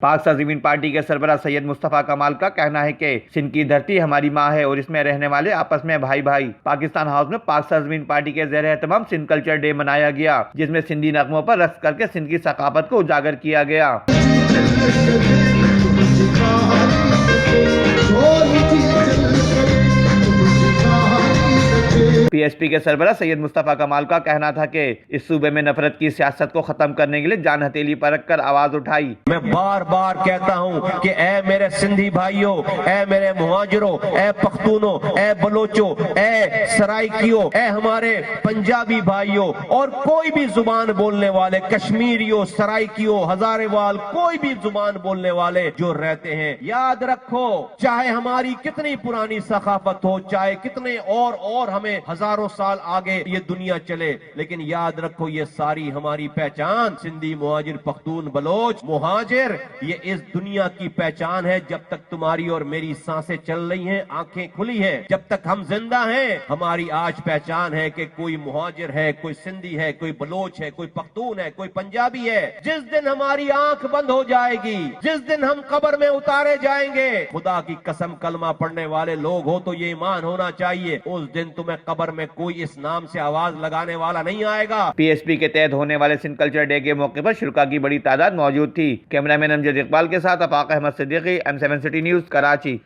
پاک سرزمین پارٹی کے سربراہ سید مصطفیٰ کمال کا کہنا ہے کہ سندھ کی دھرتی ہماری ماں ہے اور اس میں رہنے والے آپس میں بھائی بھائی۔ پاکستان ہاؤس میں پاک سرزمین پارٹی کے زیر اہتمام سندھ کلچر ڈے منایا گیا، جس میں سندھی نغموں پر رقص کر کے سندھ کی ثقافت کو اجاگر کیا گیا۔ پی ایس پی کے سربراہ سید مصطفیٰ کمال کا کہنا تھا کہ اس صوبے میں نفرت کی سیاست کو ختم کرنے کے لیے جان ہتھیلی پر رکھ کر آواز اٹھائی۔ میں بار بار کہتا ہوں کہ اے میرے سندھی بھائیوں، اے میرے مہاجروں، اے پختونوں، اے بلوچوں، اے سرائکیوں، اے ہمارے پنجابی بھائیوں اور کوئی بھی زبان بولنے والے، کشمیریوں، سرائکیوں، ہزارے وال، کوئی بھی زبان بولنے والے جو رہتے ہیں، یاد رکھو چاہے ہماری کتنی پرانی ثقافت ہو، چاہے کتنے اور ہمیں ہزاروں سال آگے یہ دنیا چلے، لیکن یاد رکھو یہ ساری ہماری پہچان سندھی، مہاجر، پختون، بلوچ، مہاجر، یہ اس دنیا کی پہچان ہے۔ جب تک تمہاری اور میری سانسیں چل رہی ہیں، آنکھیں کھلی ہیں، جب تک ہم زندہ ہیں، ہماری آج پہچان ہے کہ کوئی مہاجر ہے، کوئی سندھی ہے، کوئی بلوچ ہے، کوئی پختون ہے، کوئی پنجابی ہے۔ جس دن ہماری آنکھ بند ہو جائے گی، جس دن ہم قبر میں اتارے جائیں گے، خدا کی قسم کلمہ پڑھنے والے لوگ ہو تو یہ ایمان ہونا چاہیے، اس دن تمہیں قبر میں کوئی اس نام سے آواز لگانے والا نہیں آئے گا۔ پی ایس پی کے تحت ہونے والے سندھ کلچر ڈے کے موقع پر شرکاء کی بڑی تعداد موجود تھی۔ کیمرہ مین امجد اقبال کے ساتھ Afaq Ahmed Siddiqui, M7 city news, Karachi.